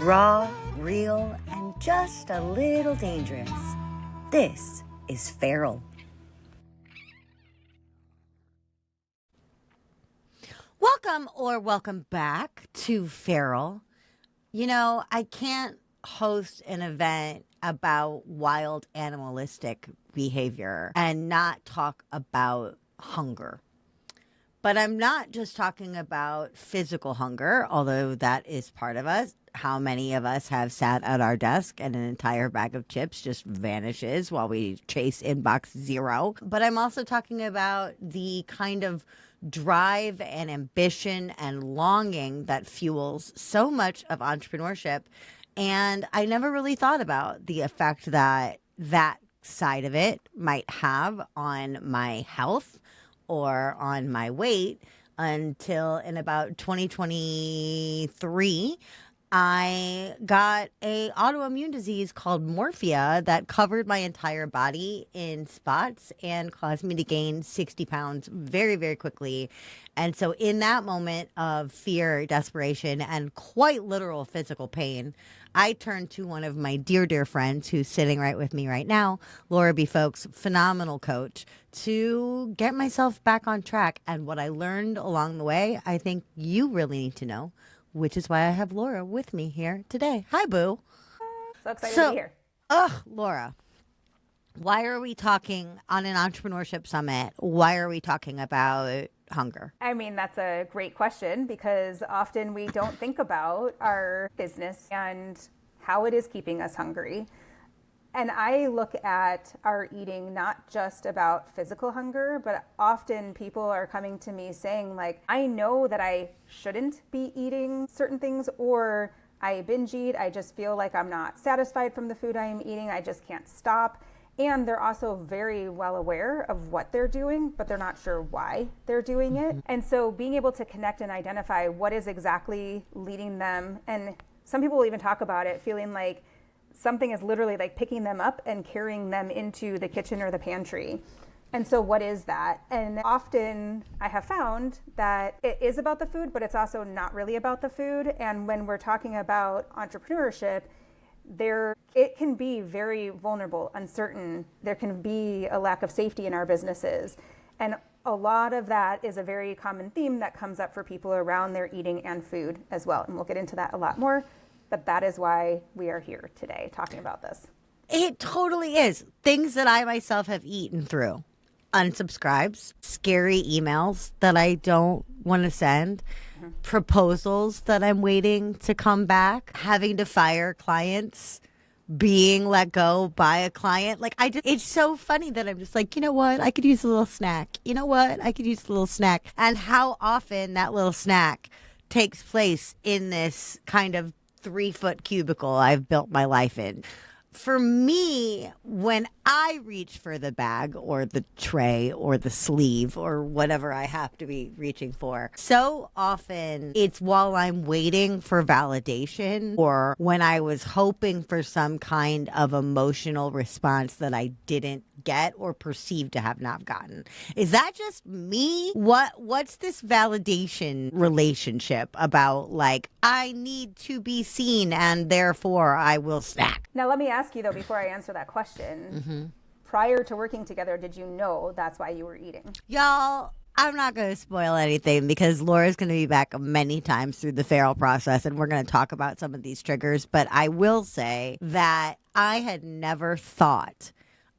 Raw, real, and just a little dangerous. This is Feral. Welcome back to Feral. You know, I can't host an event about wild animalistic behavior and not talk about hunger. But I'm not just talking about physical hunger, although that is part of us. How many of us have sat at our desk and an entire bag of chips just vanishes while we chase inbox zero? But I'm also talking about the kind of drive and ambition and longing that fuels so much of entrepreneurship. And I never really thought about the effect that that side of it might have on my health or on my weight until in about 2023. I got a autoimmune disease called morphia that covered my entire body in spots and caused me to gain 60 pounds very, very quickly. And so in that moment of fear, desperation, and quite literal physical pain, I turned to one of my dear, dear friends who's sitting right with me right now, Laura B. Folks, phenomenal coach, to get myself back on track. And what I learned along the way, I think you really need to know, which is why I have Laura with me here today. Hi, Boo. So excited to be here. Laura, why are we talking on an entrepreneurship summit? Why are we talking about hunger? I mean, that's a great question because often we don't think about our business and how it is keeping us hungry. And I look at our eating not just about physical hunger, but often people are coming to me saying, like, I know that I shouldn't be eating certain things, or I binge eat. I just feel like I'm not satisfied from the food I am eating. I just can't stop. And they're also very well aware of what they're doing, but they're not sure why they're doing it. And so being able to connect and identify what is exactly leading them, and some people will even talk about it feeling like something is literally like picking them up and carrying them into the kitchen or the pantry. And so what is that? And often I have found that it is about the food, but it's also not really about the food. And when we're talking about entrepreneurship, it can be very vulnerable, uncertain. There can be a lack of safety in our businesses. And a lot of that is a very common theme that comes up for people around their eating and food as well. And we'll get into that a lot more. But that is why we are here today talking about this. It totally is. Things that I myself have eaten through. Unsubscribes, scary emails that I don't want to send, proposals that I'm waiting to come back, having to fire clients, being let go by a client. It's so funny that I'm just like, you know what? I could use a little snack. You know what? I could use a little snack. And how often that little snack takes place in this kind of 3-foot cubicle I've built my life in. For me, when I reach for the bag or the tray or the sleeve or whatever I have to be reaching for, so often it's while I'm waiting for validation or when I was hoping for some kind of emotional response that I didn't get or perceived to have not gotten. Is that just me? What's this validation relationship about, like, I need to be seen and therefore I will snack? Now, let me ask you, though, before I answer that question, prior to working together, did you know that's why you were eating? Y'all, I'm not going to spoil anything because Laura's going to be back many times through the feral process and we're going to talk about some of these triggers. But I will say that I had never thought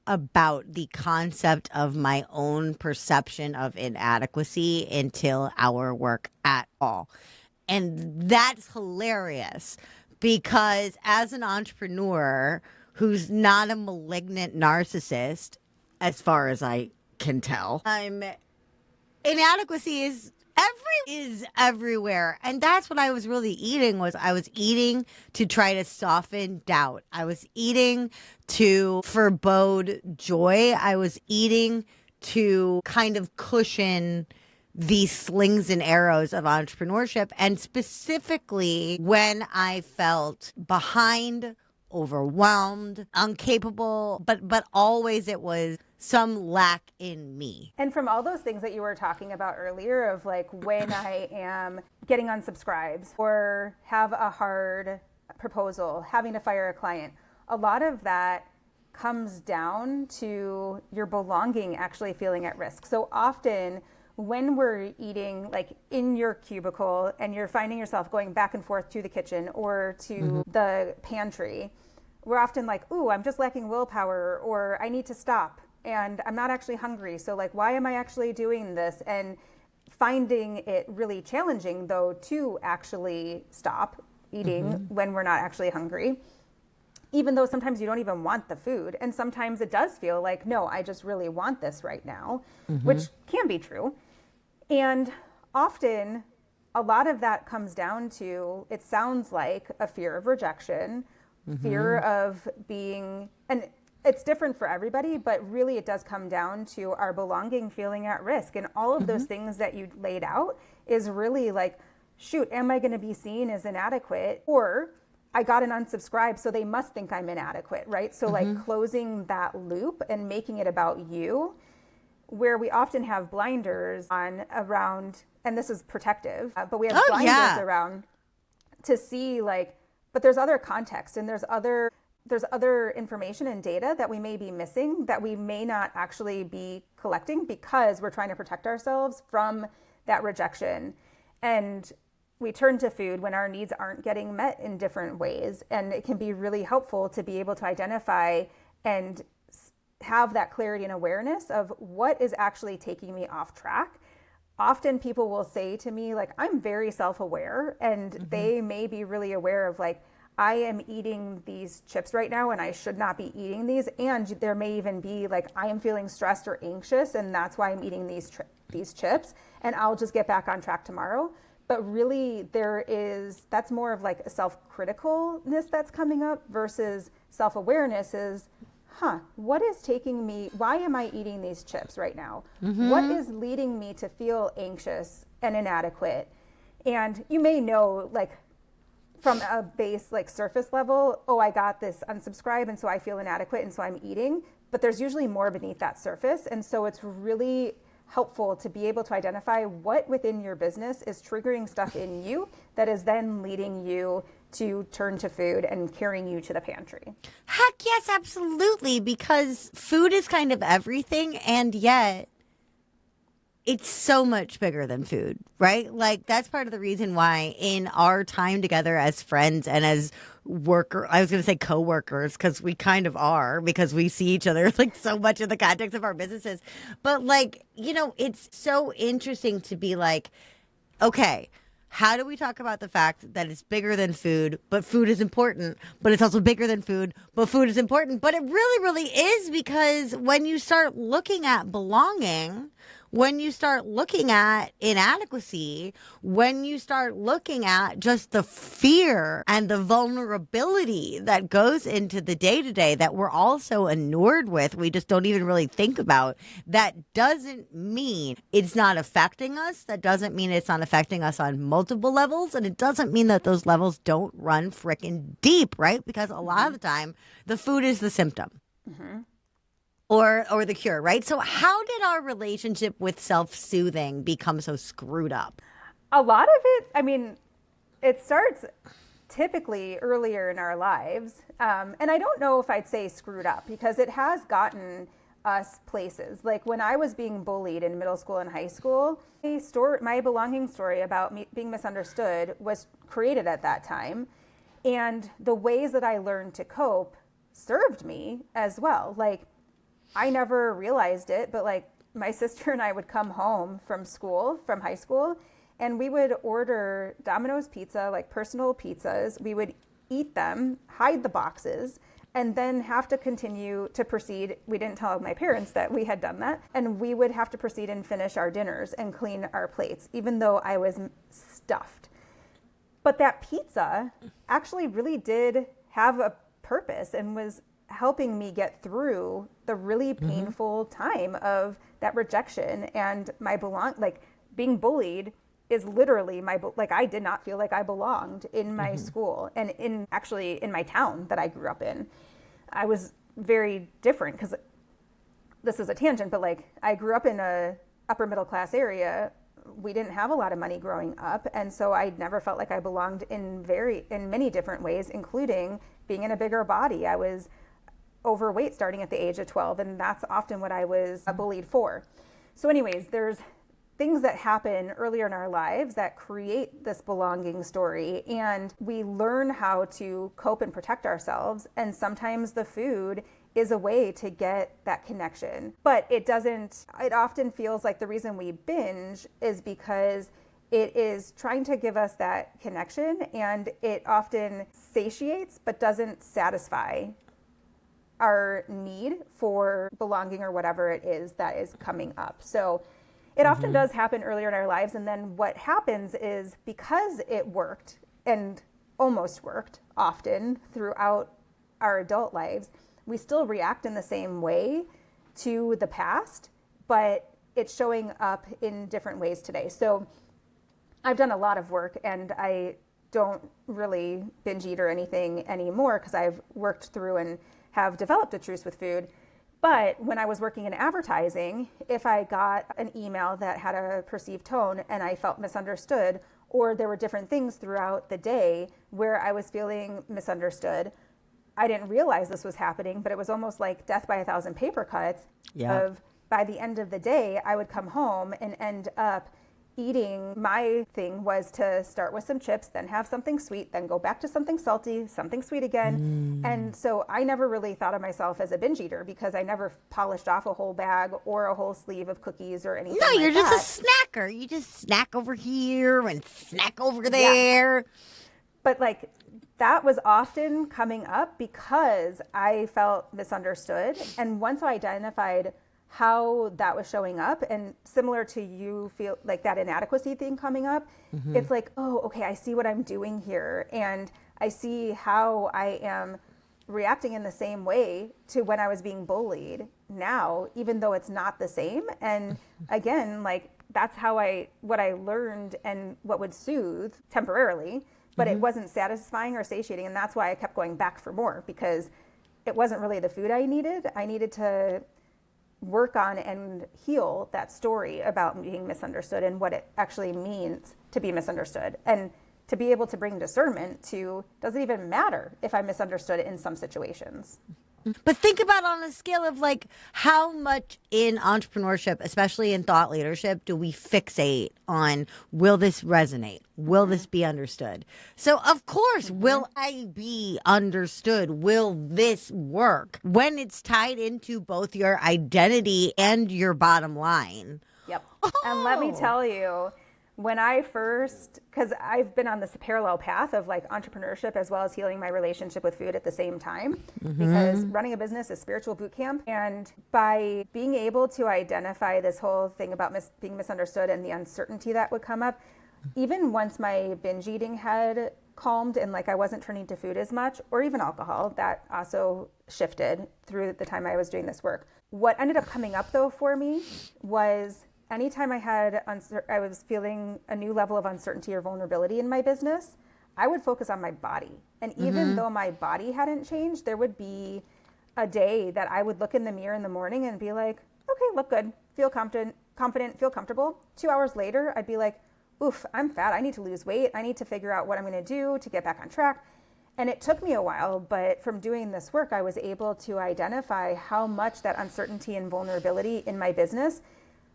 about the concept of my own perception of inadequacy until our work at all. And that's hilarious because as an entrepreneur who's not a malignant narcissist, as far as I can tell, inadequacy is everywhere. And that's what I was really eating. I was eating to try to soften doubt. I was eating to forebode joy. I was eating to kind of cushion the slings and arrows of entrepreneurship. And specifically when I felt behind, overwhelmed, incapable, but always it was some lack in me. And from all those things that you were talking about earlier of like when I am getting unsubscribes or have a hard proposal, having to fire a client, a lot of that comes down to your belonging actually feeling at risk. So often when we're eating like in your cubicle and you're finding yourself going back and forth to the kitchen or to the pantry, we're often like, ooh, I'm just lacking willpower, or I need to stop and I'm not actually hungry. So like, why am I actually doing this? And finding it really challenging though to actually stop eating when we're not actually hungry, even though sometimes you don't even want the food. And sometimes it does feel like, no, I just really want this right now, which can be true. And often a lot of that comes down to, it sounds like a fear of rejection, fear of being, and it's different for everybody, but really it does come down to our belonging feeling at risk. And all of those things that you laid out is really like, shoot, am I going to be seen as inadequate? Or I got an unsubscribe, so they must think I'm inadequate, right? So like closing that loop and making it about you, where we often have blinders on around, and this is protective, but we have blinders around to see like, but there's other context and there's other information and data that we may be missing that we may not actually be collecting because we're trying to protect ourselves from that rejection. And we turn to food when our needs aren't getting met in different ways. And it can be really helpful to be able to identify and have that clarity and awareness of what is actually taking me off track. Often people will say to me, like, I'm very self-aware, and they may be really aware of like, I am eating these chips right now and I should not be eating these. And there may even be like, I am feeling stressed or anxious and that's why I'm eating these chips, and I'll just get back on track tomorrow. But really that's more of like a self-criticalness that's coming up versus self-awareness is, what is taking me, why am I eating these chips right now? What is leading me to feel anxious and inadequate? And you may know like from a base like surface level, oh, I got this unsubscribe and so I feel inadequate and so I'm eating, but there's usually more beneath that surface. And so it's really helpful to be able to identify what within your business is triggering stuff in you that is then leading you to turn to food and carrying you to the pantry. Heck yes, absolutely. Because food is kind of everything, and yet it's so much bigger than food, right? Like that's part of the reason why in our time together as friends and as I was going to say co-workers, because we kind of are, because we see each other like so much in the context of our businesses. But like, it's so interesting to be like, okay, how do we talk about the fact that it's bigger than food, but food is important, but it's also bigger than food, but food is important? But it really, really is, because when you start looking at belonging, when you start looking at inadequacy, when you start looking at just the fear and the vulnerability that goes into the day-to-day that we're all so inured with, we just don't even really think about, that doesn't mean it's not affecting us. That doesn't mean it's not affecting us on multiple levels. And it doesn't mean that those levels don't run frickin' deep, right? Because a lot of the time, the food is the symptom. Or the cure, right? So how did our relationship with self-soothing become so screwed up? A lot of it, I mean, it starts typically earlier in our lives. And I don't know if I'd say screwed up, because it has gotten us places. Like when I was being bullied in middle school and high school, my belonging story about me being misunderstood was created at that time. And the ways that I learned to cope served me as well. Like, I never realized it, but like my sister and I would come home from high school, and we would order Domino's pizza, like personal pizzas. We would eat them, hide the boxes, and then have to continue to proceed. We didn't tell my parents that we had done that. And we would have to proceed and finish our dinners and clean our plates, even though I was stuffed. But that pizza actually really did have a purpose and was helping me get through the really painful time of that rejection and like being bullied is literally I did not feel like I belonged in my school and in my town that I grew up in. I was very different, because this is a tangent, but like I grew up in a upper middle class area, we didn't have a lot of money growing up. And so I never felt like I belonged in many different ways, including being in a bigger body. I was overweight starting at the age of 12, and that's often what I was bullied for. So anyways, there's things that happen earlier in our lives that create this belonging story, and we learn how to cope and protect ourselves. And sometimes the food is a way to get that connection. But it often feels like the reason we binge is because it is trying to give us that connection, and it often satiates but doesn't satisfy our need for belonging or whatever it is that is coming up. So it often does happen earlier in our lives. And then what happens is, because it worked and almost worked often throughout our adult lives, we still react in the same way to the past, but it's showing up in different ways today. So I've done a lot of work, and I don't really binge eat or anything anymore because I've worked through and have developed a truce with food. But when I was working in advertising, if I got an email that had a perceived tone and I felt misunderstood, or there were different things throughout the day where I was feeling misunderstood, I didn't realize this was happening, but it was almost like death by a thousand paper cuts. Of by the end of the day, I would come home and end up eating. My thing was to start with some chips, then have something sweet, then go back to something salty, something sweet again. And so I never really thought of myself as a binge eater because I never polished off a whole bag or a whole sleeve of cookies or anything. No, you're like just that. a snacker. You just snack over here and snack over there. But like, that was often coming up because I felt misunderstood. And once I identified how that was showing up, and similar to you feel like that inadequacy thing coming up, it's like, oh, okay, I see what I'm doing here. And I see how I am reacting in the same way to when I was being bullied now, even though it's not the same. And again, like, that's what I learned and what would soothe temporarily, but it wasn't satisfying or satiating. And that's why I kept going back for more, because it wasn't really the food I needed. I needed to work on and heal that story about being misunderstood and what it actually means to be misunderstood, and to be able to bring discernment to, does it even matter if I'm misunderstood in some situations? But think about on a scale of like how much in entrepreneurship, especially in thought leadership, do we fixate on, will this resonate? Will this be understood? So of course, will I be understood? Will this work? When it's tied into both your identity and your bottom line. Yep. And let me tell you, when I first, because I've been on this parallel path of like entrepreneurship as well as healing my relationship with food at the same time, because running a business is spiritual boot camp. And by being able to identify this whole thing about being misunderstood and the uncertainty that would come up, even once my binge eating had calmed and like I wasn't turning to food as much, or even alcohol, that also shifted through the time I was doing this work. What ended up coming up though for me was, anytime I was feeling a new level of uncertainty or vulnerability in my business, I would focus on my body. And even though my body hadn't changed, there would be a day that I would look in the mirror in the morning and be like, okay, look good, feel confident, feel comfortable. 2 hours later, I'd be like, oof, I'm fat. I need to lose weight. I need to figure out what I'm going to do to get back on track. And it took me a while, but from doing this work, I was able to identify how much that uncertainty and vulnerability in my business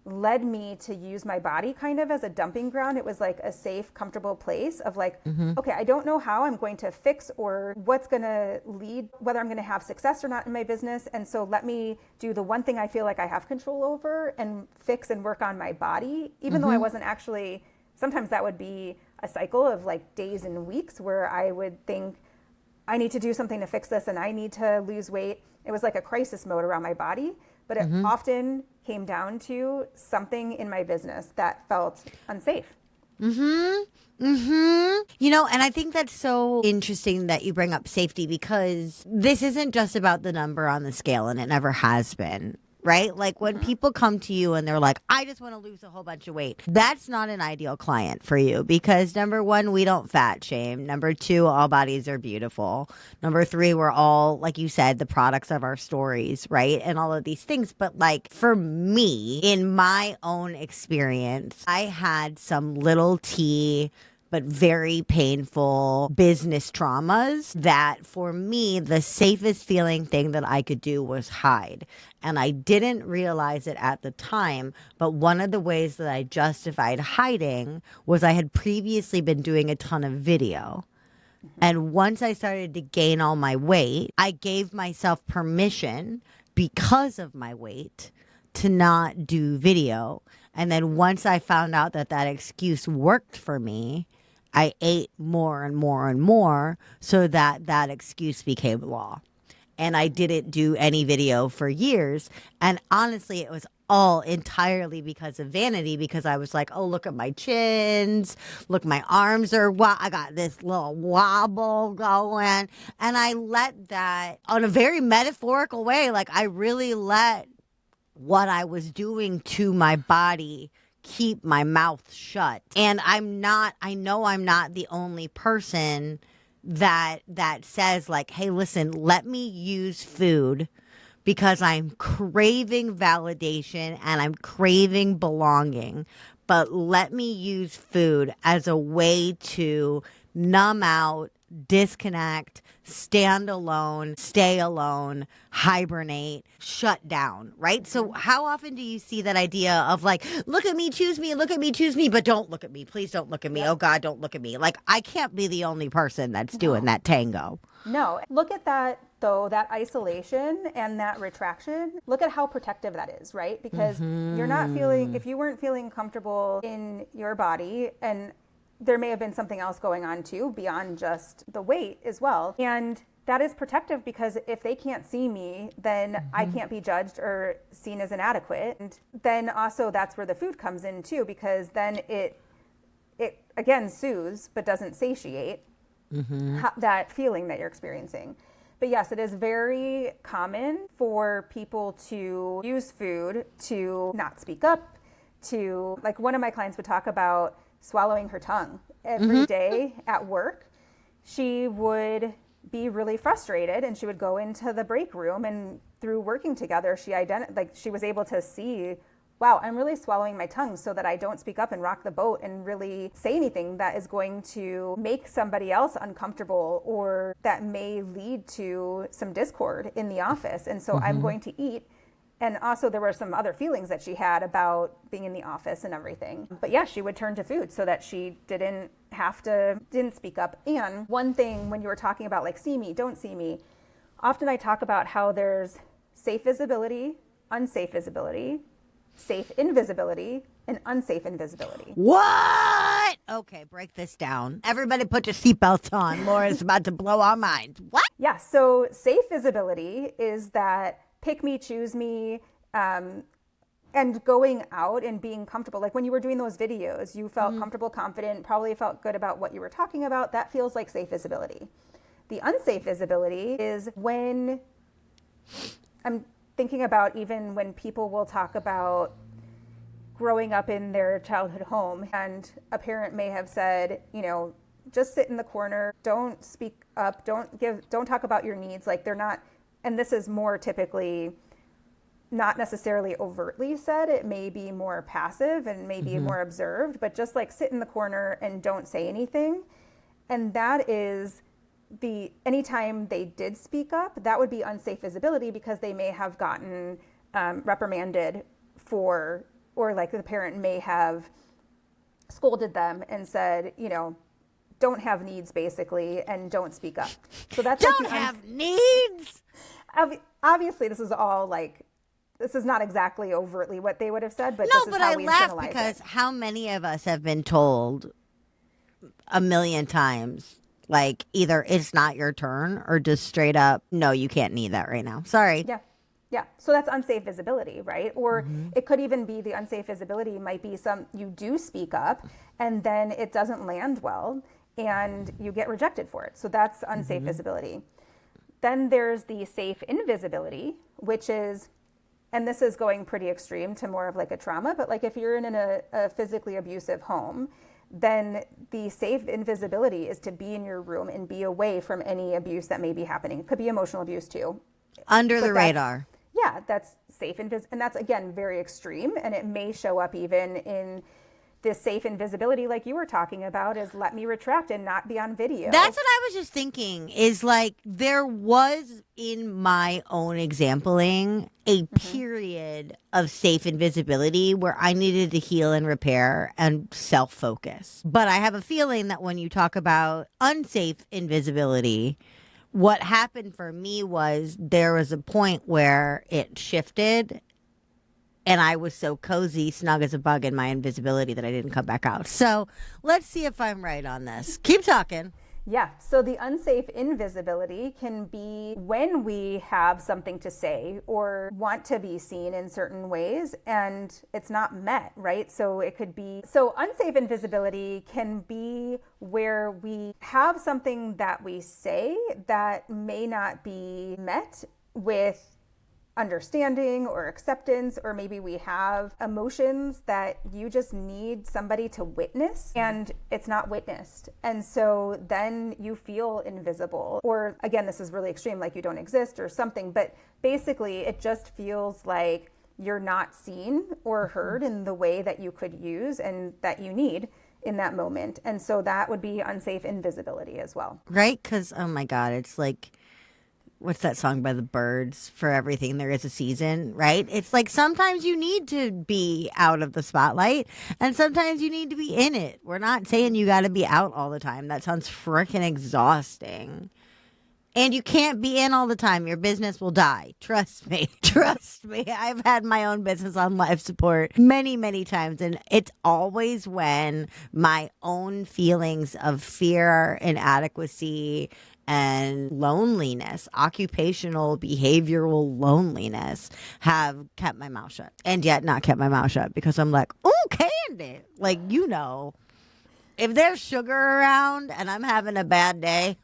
led me to use my body kind of as a dumping ground. It was like a safe, comfortable place of like, okay, I don't know how I'm going to fix or what's going to lead, whether I'm going to have success or not in my business. And so let me do the one thing I feel like I have control over and fix and work on my body, even though I wasn't actually, sometimes that would be a cycle of like days and weeks where I would think, I need to do something to fix this and I need to lose weight. It was like a crisis mode around my body, but it often came down to something in my business that felt unsafe. You know, and I think that's so interesting that you bring up safety, because this isn't just about the number on the scale, and it never has been. right? Like when people come to you and they're like, I just want to lose a whole bunch of weight. That's not an ideal client for you because number one, we don't fat shame. Number two, all bodies are beautiful. Number three, we're all, like you said, the products of our stories, right? And all of these things. But like for me, in my own experience, I had some little T but very painful business traumas that for me, the safest feeling thing that I could do was hide. And I didn't realize it at the time, but one of the ways that I justified hiding was I had previously been doing a ton of video. And once I started to gain all my weight, I gave myself permission because of my weight to not do video. And then once I found out that that excuse worked for me, I ate more and more and more so that that excuse became law. And I didn't do any video for years. And honestly, it was all entirely because of vanity, because I was like, oh, look at my chins. Look, my arms are, I got this little wobble going. And I let that, on a very metaphorical way, like I really let what I was doing to my body keep my mouth shut. And I know I'm not the only person that says like, hey, listen, let me use food because I'm craving validation and I'm craving belonging. But let me use food as a way to numb out, disconnect, stand alone, stay alone, hibernate, shut down, right? So how often do you see that idea of like, look at me, choose me, but don't look at me. Please don't look at me. Oh God, don't look at me. Like I can't be the only person that's doing that tango. No, look at that though, that isolation and that retraction. Look at how protective that is, right? Because you're not feeling, if you weren't feeling comfortable in your body, and there may have been something else going on too, beyond just the weight as well. And that is protective because if they can't see me, then I can't be judged or seen as inadequate. And then also that's where the food comes in too, because then it again soothes, but doesn't satiate that feeling that you're experiencing. But yes, it is very common for people to use food to not speak up, to, like one of my clients would talk about swallowing her tongue every day at work. She would be really frustrated and she would go into the break room, and through working together, she was able to see, wow, I'm really swallowing my tongue so that I don't speak up and rock the boat and really say anything that is going to make somebody else uncomfortable or that may lead to some discord in the office. And so I'm going to eat. And also there were some other feelings that she had about being in the office and everything. But yeah, she would turn to food so that she didn't speak up. And one thing when you were talking about like, see me, don't see me, often I talk about how there's safe visibility, unsafe visibility, safe invisibility, and unsafe invisibility. What? Okay, break this down. Everybody put your seatbelts on. Laura's about to blow our minds. What? Yeah, so safe visibility is that pick me, choose me, and going out and being comfortable. Like when you were doing those videos, you felt comfortable, confident, probably felt good about what you were talking about. That feels like safe visibility. The unsafe visibility is when, I'm thinking about even when people will talk about growing up in their childhood home and a parent may have said, just sit in the corner, don't speak up, don't talk about your needs. Like they're not, and this is more typically not necessarily overtly said, it may be more passive and maybe more observed, but just like sit in the corner and don't say anything. And that is anytime they did speak up, that would be unsafe visibility because they may have gotten reprimanded for, or like the parent may have scolded them and said, don't have needs basically, and don't speak up. So that's don't have needs. Obviously, this is all like, this is not exactly overtly what they would have said, but no, this is how we internalize it. I laugh because how many of us have been told a million times, like either it's not your turn or just straight up, no, you can't need that right now. Sorry. Yeah. So that's unsafe visibility, right? Or it could even be the unsafe visibility might be you do speak up and then it doesn't land well and you get rejected for it. So that's unsafe visibility. Then there's the safe invisibility, which is and this is going pretty extreme to more of like a trauma, but like if you're in a physically abusive home, then the safe invisibility is to be in your room and be away from any abuse that may be happening. It could be emotional abuse too. Under the radar. Yeah, that's safe and that's again very extreme, and it may show up even in this safe invisibility like you were talking about, is let me retract and not be on video. That's what I was just thinking, is like there was in my own exampling a period of safe invisibility where I needed to heal and repair and self-focus. But I have a feeling that when you talk about unsafe invisibility, what happened for me was there was a point where it shifted. And I was so cozy, snug as a bug in my invisibility that I didn't come back out. So let's see if I'm right on this. Keep talking. Yeah. So the unsafe invisibility can be when we have something to say or want to be seen in certain ways and it's not met, right? So it could be, so unsafe invisibility can be where we have something that we say that may not be met with understanding or acceptance, or maybe we have emotions that you just need somebody to witness and it's not witnessed. And so then you feel invisible, or again, this is really extreme, like you don't exist or something, but basically it just feels like you're not seen or heard in the way that you could use and that you need in that moment. And so that would be unsafe invisibility as well. Right? Because, oh my God, it's like, what's that song by the Birds? For everything there is a season, right? It's like sometimes you need to be out of the spotlight and sometimes you need to be in it. We're not saying you got to be out all the time. That sounds freaking exhausting. And you can't be in all the time. Your business will die. Trust me. Trust me. I've had my own business on life support many, many times. And it's always when my own feelings of fear, inadequacy, and loneliness, occupational, behavioral loneliness, have kept my mouth shut. And yet not kept my mouth shut because I'm like, oh, candy. Like, you know, if there's sugar around and I'm having a bad day,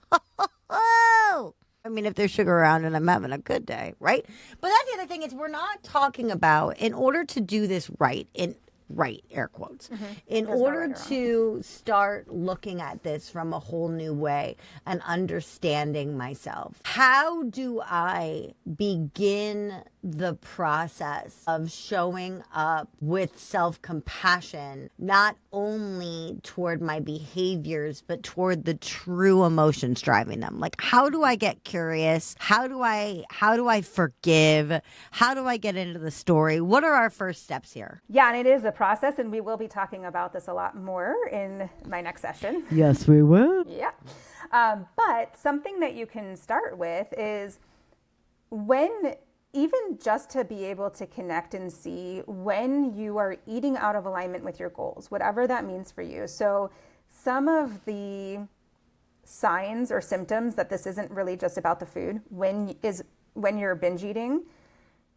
oh, I mean, if there's sugar around and I'm having a good day, right? But that's the other thing is we're not talking about, in order to do this right, air quotes, in There's order no right or to start looking at this from a whole new way and understanding myself. How do I begin the process of showing up with self-compassion, not only toward my behaviors, but toward the true emotions driving them? Like, how do I get curious? How do I forgive? How do I get into the story? What are our first steps here? Yeah, and it is a process, and we will be talking about this a lot more in my next session. Yes, we will. Yeah. But something that you can start with is even just to be able to connect and see when you are eating out of alignment with your goals, whatever that means for you. So some of the signs or symptoms that this isn't really just about the food, when you're binge eating,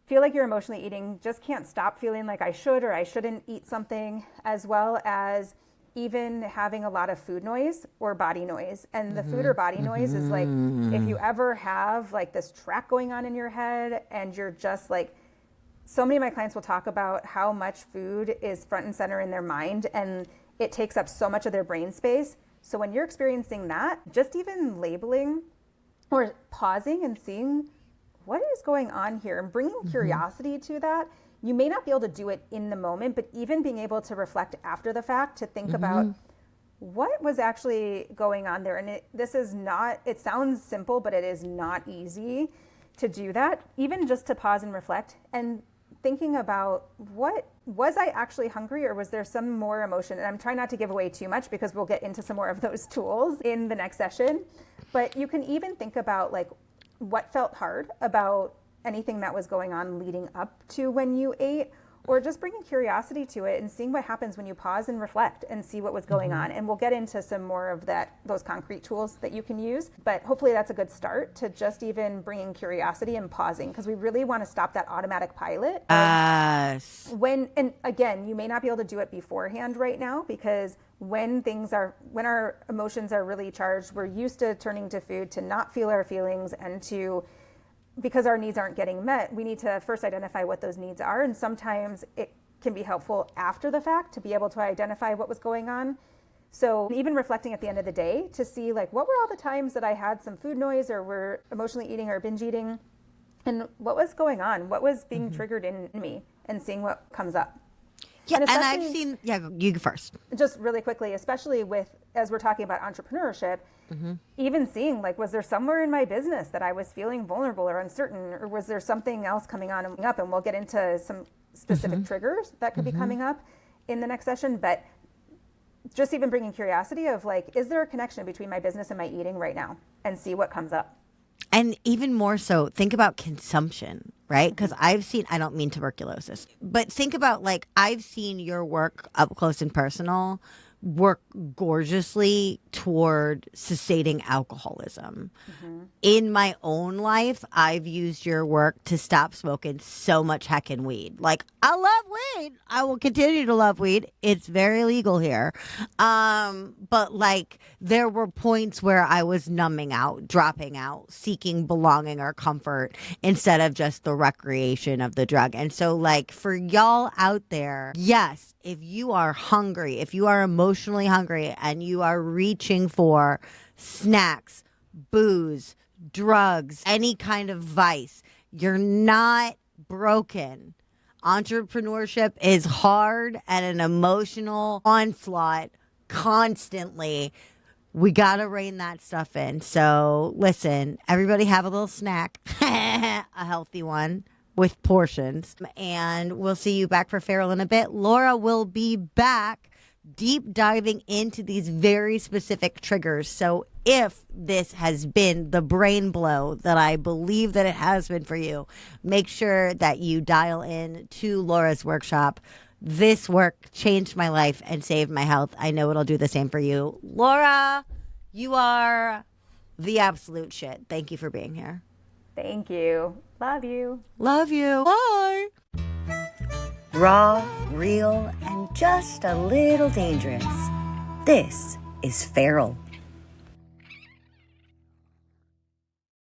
feel like you're emotionally eating, just can't stop feeling like I should or I shouldn't eat something, as well as even having a lot of food noise or body noise. And the food or body noise is like, if you ever have like this track going on in your head and you're just like, so many of my clients will talk about how much food is front and center in their mind and it takes up so much of their brain space. So when you're experiencing that, just even labeling or pausing and seeing what is going on here and bringing curiosity to that. You may not be able to do it in the moment, but even being able to reflect after the fact to think about what was actually going on there. And it sounds simple, but it is not easy to do that, even just to pause and reflect and thinking about, what was I actually hungry, or was there some more emotion? And I'm trying not to give away too much because we'll get into some more of those tools in the next session. But you can even think about like what felt hard about anything that was going on leading up to when you ate, or just bringing curiosity to it and seeing what happens when you pause and reflect and see what was going on. And we'll get into some more of those concrete tools that you can use. But hopefully that's a good start to just even bringing curiosity and pausing, because we really want to stop that automatic pilot. Yes. And again, you may not be able to do it beforehand right now, because when our emotions are really charged, we're used to turning to food to not feel our feelings and to because our needs aren't getting met, we need to first identify what those needs are. And sometimes it can be helpful after the fact to be able to identify what was going on. So even reflecting at the end of the day to see like, what were all the times that I had some food noise or were emotionally eating or binge eating, and what was going on? What was being triggered in me, and seeing what comes up. Yeah, and I've seen, you go first. Just really quickly, especially as we're talking about entrepreneurship, even seeing like, was there somewhere in my business that I was feeling vulnerable or uncertain, or was there something else coming on and up? And we'll get into some specific triggers that could be coming up in the next session. But just even bringing curiosity of like, is there a connection between my business and my eating right now, and see what comes up. And even more so, think about consumption, right? Because I've seen, I don't mean tuberculosis, but think about like, I've seen your work up close and personal work gorgeously toward cessating alcoholism. In my own life, I've used your work to stop smoking so much heckin' weed. Like, I love weed. I will continue to love weed. It's very legal here. But like, there were points where I was numbing out, dropping out, seeking belonging or comfort instead of just the recreation of the drug. And so like, for y'all out there, yes, if you are hungry, if you are emotionally hungry and you are reaching for snacks, booze, drugs, any kind of vice, you're not broken. Entrepreneurship is hard and an emotional onslaught constantly. We got to rein that stuff in. So listen, everybody have a little snack, a healthy one with portions. And we'll see you back for Feral in a bit. Laura will be back deep diving into these very specific triggers. So if this has been the brain blow that I believe that it has been for you, make sure that you dial in to Laura's workshop. This work changed my life and saved my health. I know it'll do the same for you. Laura, you are the absolute shit. Thank you for being here. Thank you. Love you. Love you. Bye. Raw, real, and just a little dangerous. This is Feral.